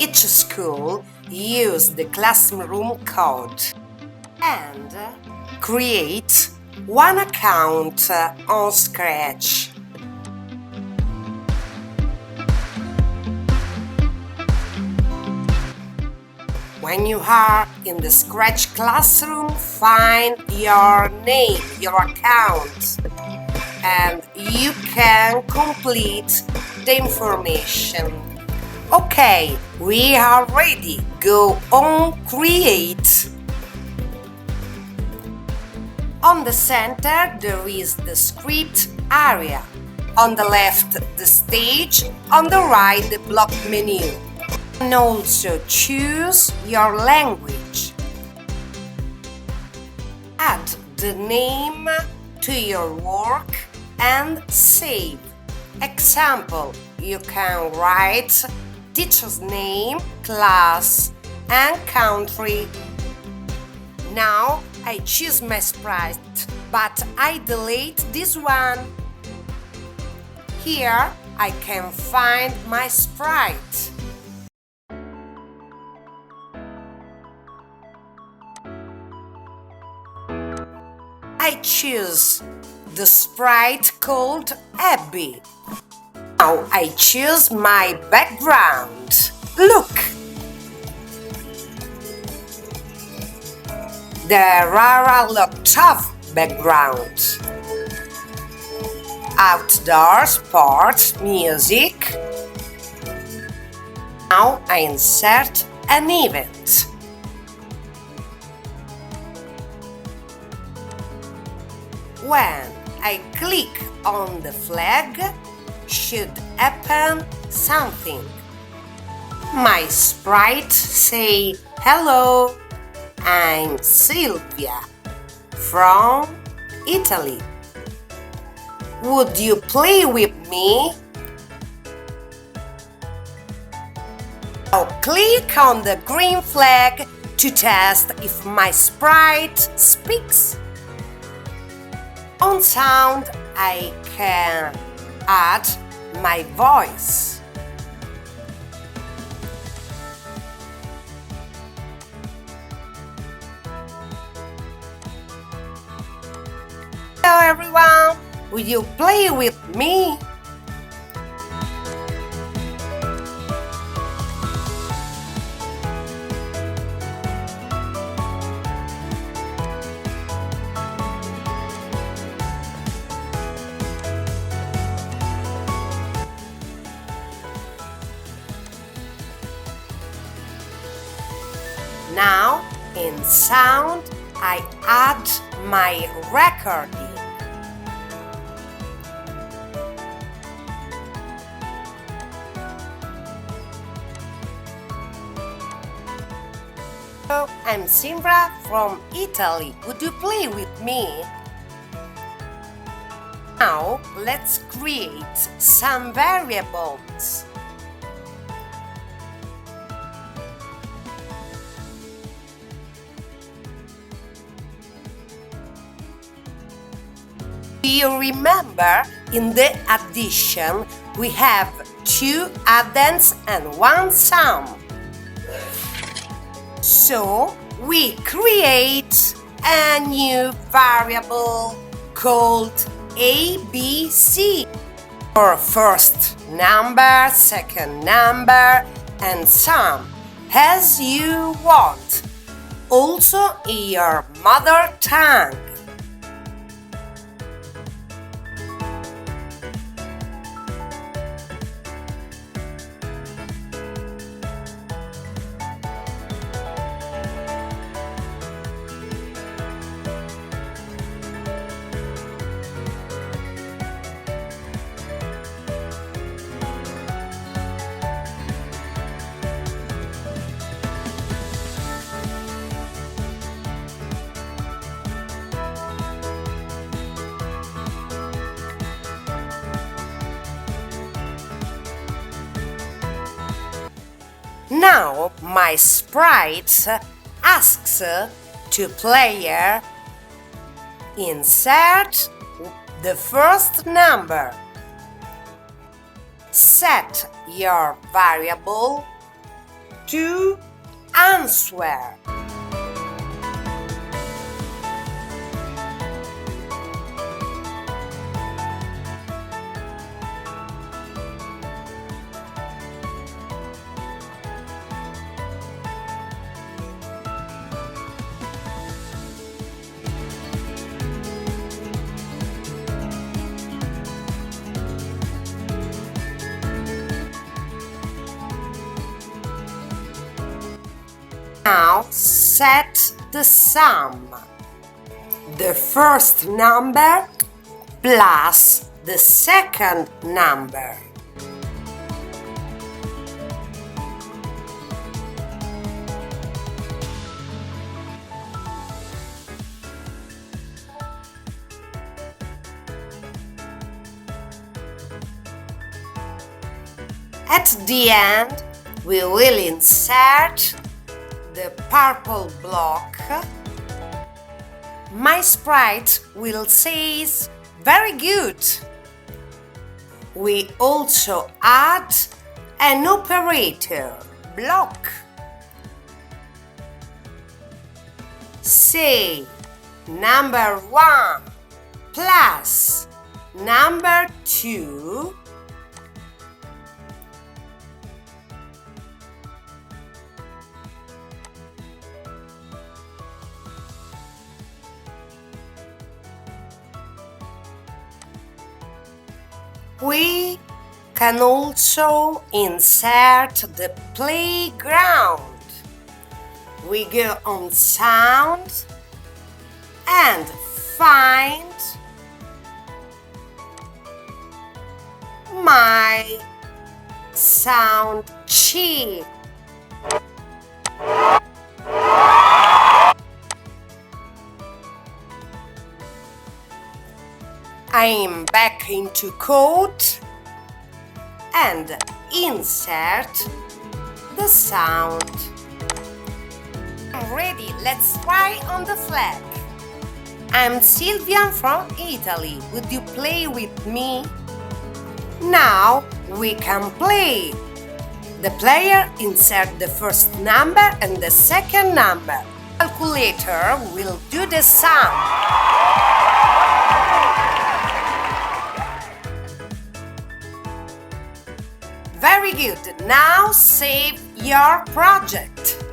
each school use the classroom code and create one account on Scratch. When you are in the Scratch classroom, find your name, your account, and you can complete the information. Okay, we are ready. Go on Create. On the center there is the script area. On the left the stage, on the right the block menu. And also choose your language. Add the name to your work and save. Example, you can write teacher's name, class and country. Now I choose my sprite, but I delete this one. Here I can find my sprite. I choose the sprite called Abby. Now I choose my background. Look! There are a lot of backgrounds. Outdoor, sport, music. Now I insert an event. When I click on the flag, should happen something. My sprite say, "Hello, I'm Sylvia from Italy. Would you play with me?" Now click on the green flag to test if my sprite speaks. On sound, I can add my voice. Hello everyone, will you play with me? Now, in sound, I add my recording. Hello, I'm Sylvia from Italy. Would you play with me? Now, let's create some variables. Do you remember in the addition we have 2 addends and 1 sum? So we create a new variable called ABC for first number, second number and sum as you want, also in your mother tongue. Now my sprite asks to player insert the first number. Set your variable to answer. Now set the sum. The first number plus the second number. At the end, we will insert the purple block. My sprite will say very good. We also add an operator block. Say number 1 plus number 2 . We can also insert the playground. We go on sound and find my sound chip. I'm back into code and insert the sound. I'm ready, let's try on the flag. I'm Silvia from Italy, would you play with me? Now we can play. The player insert the first number and the second number. The calculator will do the sum. Very good. Now save your project.